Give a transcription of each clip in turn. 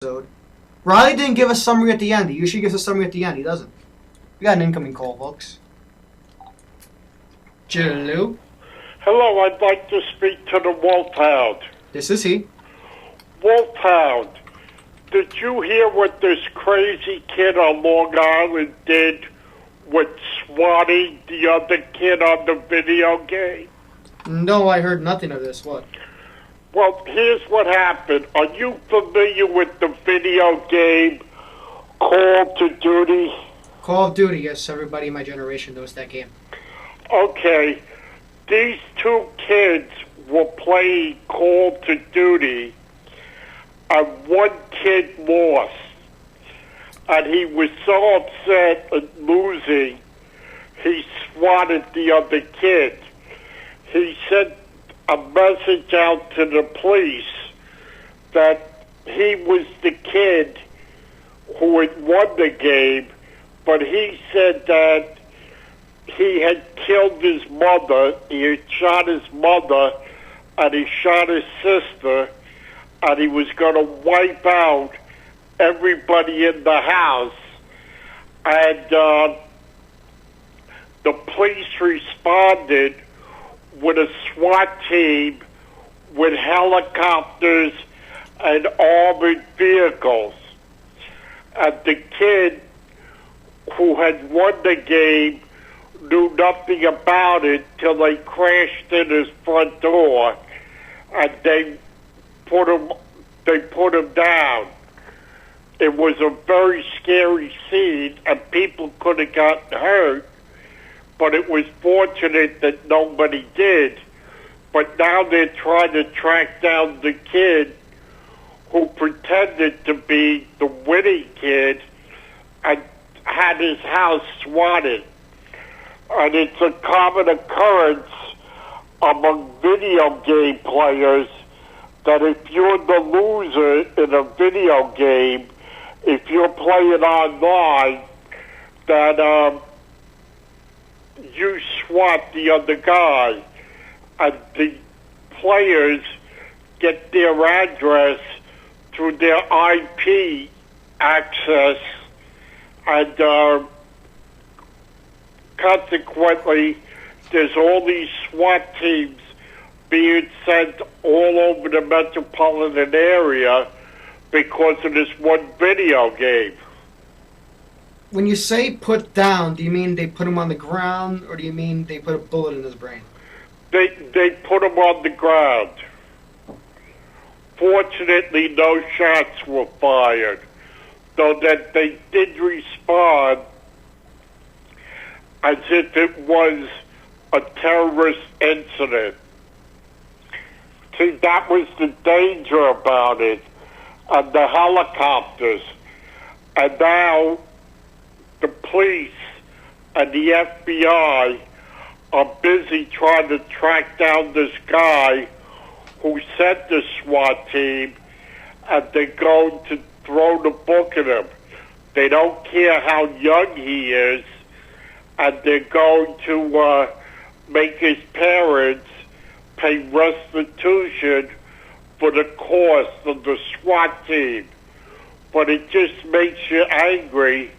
episode. Riley didn't give a summary at the end. He usually gives a summary at the end. He doesn't. We got an incoming call, folks. Hello? Hello, I'd like to speak to the Wolfhound. This is he. Wolfhound, did you hear what this crazy kid on Long Island did with swatting the other kid on the video game? No, I heard nothing of this. What? Well, here's what happened. Are you familiar with the video game Call of Duty? Call of Duty, yes, everybody in my generation knows that game. Okay, these two kids were playing Call of Duty, and one kid lost. And he was so upset at losing, he swatted the other kid. He sent a message out to the police that he was the kid who had won the game, but he said that he had killed his mother, he had shot his mother, and he shot his sister, and he was going to wipe out everybody in the house. And the police responded with a SWAT team with helicopters and armored vehicles. And the kid who had won the game knew nothing about it till they crashed in his front door, and they put him down. It was a very scary scene, and people could have gotten hurt, but it was fortunate that nobody did. But now they're trying to track down the kid who pretended to be the winning kid and had his house swatted. And it's a common occurrence among video game players that if you're the loser in a video game, if you're playing online, that you swat the other guy, and the players get their address through their IP access, and consequently, there's all these SWAT teams being sent all over the metropolitan area because of this one video game. When you say put down, do you mean they put him on the ground, or do you mean they put a bullet in his brain? They put him on the ground. Fortunately, no shots were fired, though that they did respond as if it was a terrorist incident. See, that was the danger about it, and the helicopters. And now the police and the FBI are busy trying to track down this guy who sent the SWAT team, and they're going to throw the book at him. They don't care how young he is, and they're going to make his parents pay restitution for the cost of the SWAT team. But it just makes you angry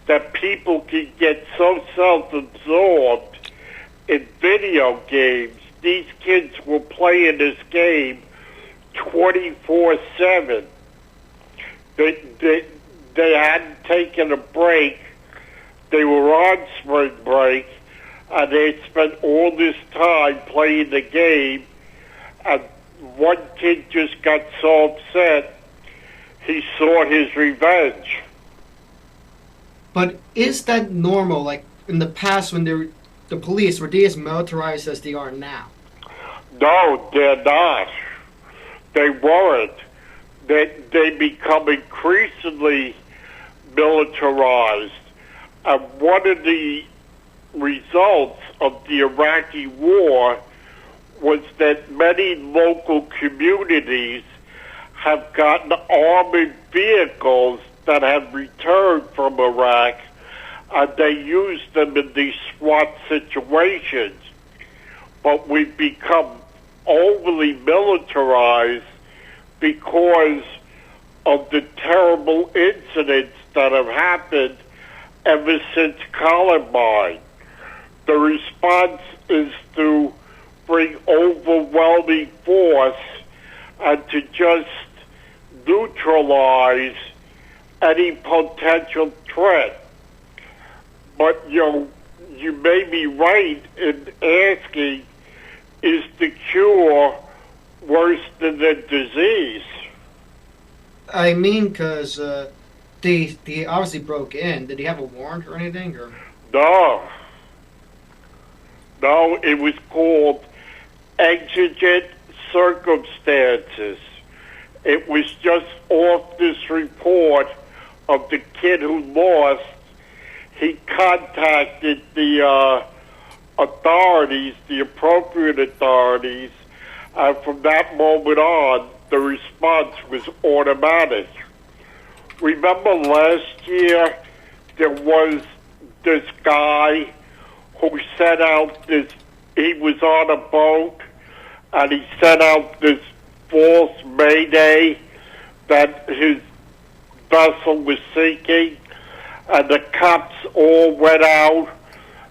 that people can get so self-absorbed in video games. These kids were playing this game 24/7. They hadn't taken a break. They were on spring break, and they spent all this time playing the game, and one kid just got so upset, he sought his revenge. But is that normal? Like, in the past when the police, were they as militarized as they are now? No, they're not. They weren't. They become increasingly militarized. And one of the results of the Iraqi war was that many local communities have gotten armored vehicles that have returned from Iraq, and they use them in these SWAT situations. But we've become overly militarized because of the terrible incidents that have happened ever since Columbine. The response is to bring overwhelming force and to just neutralize any potential threat. But you may be right in asking, is the cure worse than the disease? I mean, because they obviously broke in. Did he have a warrant or anything? Or No. No, it was called exigent circumstances. It was just off this report of the kid who lost. He contacted the authorities, the appropriate authorities, and from that moment on, the response was automatic. Remember last year, there was this guy who sent out this, he was on a boat, and he sent out this false mayday that his vessel was sinking, and the cops all went out,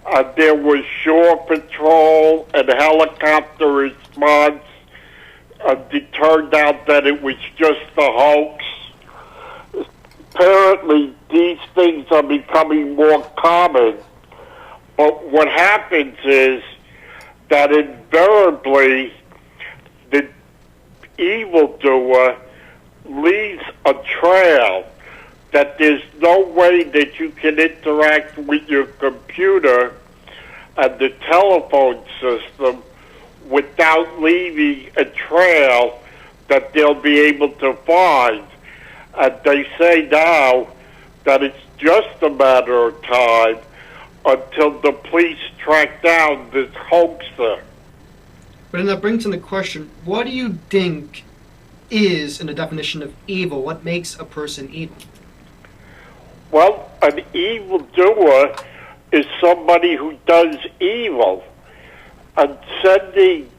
and there was shore patrol and helicopter response, and it turned out that it was just a hoax. Apparently, these things are becoming more common, but what happens is that invariably the evildoer leaves a trail, that there's no way that you can interact with your computer and the telephone system without leaving a trail that they'll be able to find. And they say now that it's just a matter of time until the police track down this hoaxer. But then that brings in the question, what do you think is in the definition of evil? What makes a person evil? Well, an evildoer is somebody who does evil. And sending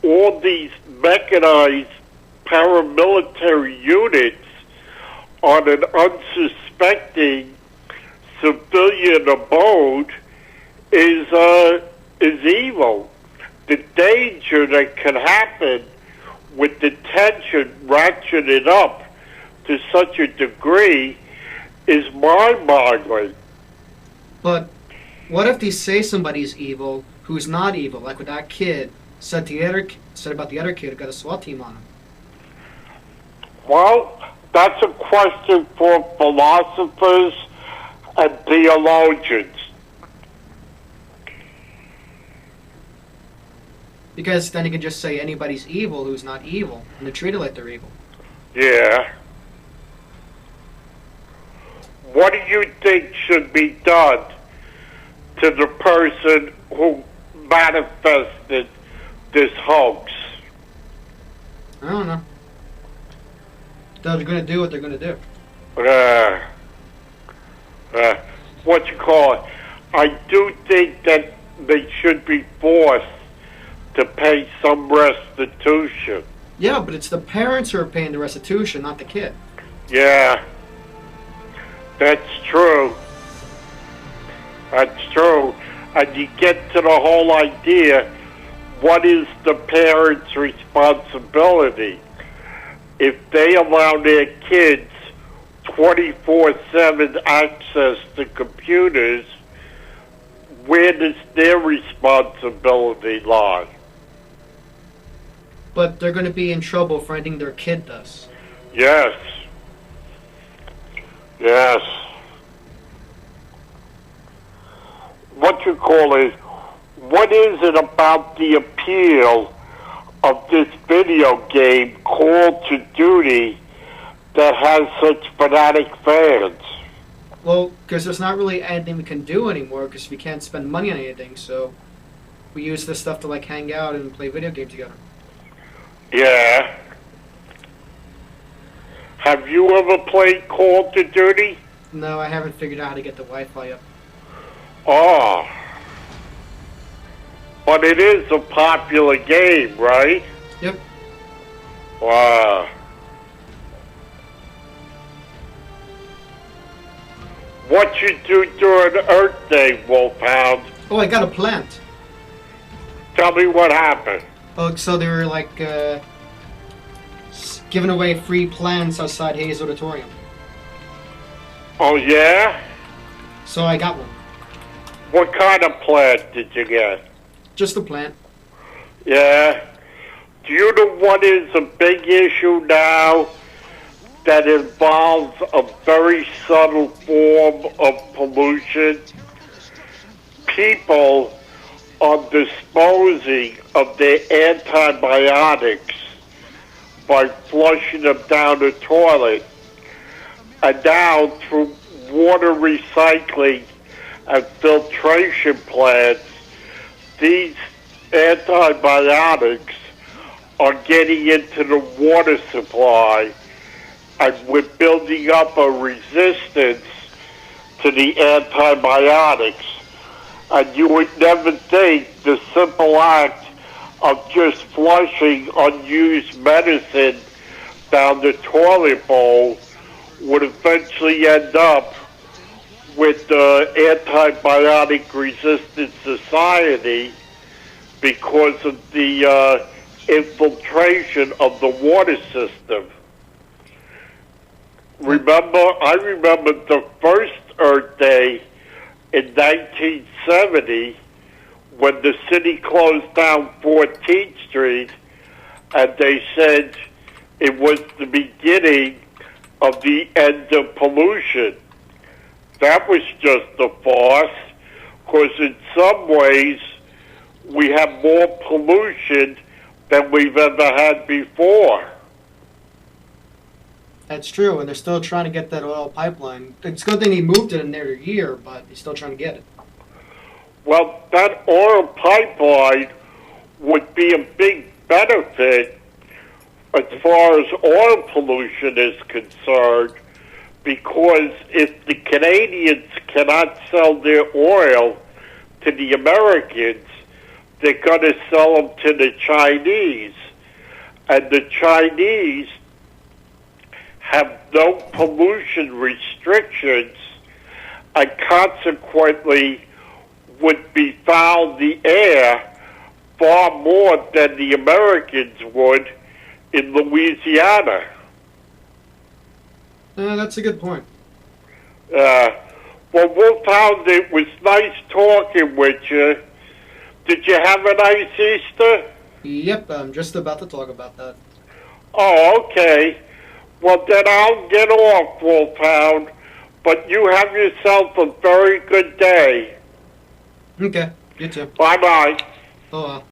all these mechanized paramilitary units on an unsuspecting civilian abode is evil. The danger that can happen with the tension ratcheted up to such a degree is mind-boggling. But what if they say somebody's evil who's not evil, like what that kid said about the other kid who got a SWAT team on him? Well, that's a question for philosophers and theologians. Because then you can just say anybody's evil who's not evil, and they're treated like they're evil. Yeah. What do you think should be done to the person who manifested this hoax? I don't know. They're going to do what they're going to do. What you call it? I do think that they should be forced to pay some restitution. Yeah, but it's the parents who are paying the restitution, not the kid. Yeah. That's true. That's true. And you get to the whole idea, what is the parent's responsibility? If they allow their kids 24/7 access to computers, where does their responsibility lie? But they're going to be in trouble for anything their kid does. Yes. Yes. What you call it, what is it about the appeal of this video game, Call to Duty, that has such fanatic fans? Well, because there's not really anything we can do anymore, because we can't spend money on anything, so we use this stuff to like hang out and play video games together. Yeah. Have you ever played Call to Duty? No, I haven't figured out how to get the Wi-Fi up. Oh. But it is a popular game, right? Yep. Wow. What you do during Earth Day, Wolfhound? Oh, I got a plant. Tell me what happened. Oh, so they were like giving away free plants outside Hayes Auditorium. Oh, yeah? So I got one. What kind of plant did you get? Just a plant. Yeah. Do you know what is a big issue now that involves a very subtle form of pollution? People are disposing of their antibiotics by flushing them down the toilet. And now, through water recycling and filtration plants, these antibiotics are getting into the water supply, and we're building up a resistance to the antibiotics. And you would never think the simple act of just flushing unused medicine down the toilet bowl would eventually end up with the antibiotic-resistant society because of the infiltration of the water system. I remember the first Earth Day in 1970 when the city closed down 14th Street, and they said it was the beginning of the end of pollution. That was just a farce, because in some ways we have more pollution than we've ever had before. That's true, and they're still trying to get that oil pipeline. It's a good thing he moved it in there a year, but he's still trying to get it. Well, that oil pipeline would be a big benefit as far as oil pollution is concerned, because if the Canadians cannot sell their oil to the Americans, they're going to sell them to the Chinese. And the Chinese have no pollution restrictions, and consequently would befoul the air far more than the Americans would in Louisiana. That's a good point. Well, Wolfhound, it was nice talking with you. Did you have a nice Easter? Yep, I'm just about to talk about that. Oh, okay. Well, then I'll get off, Wolfhound. But you have yourself a very good day. Okay, you too. Bye-bye. Oh, well.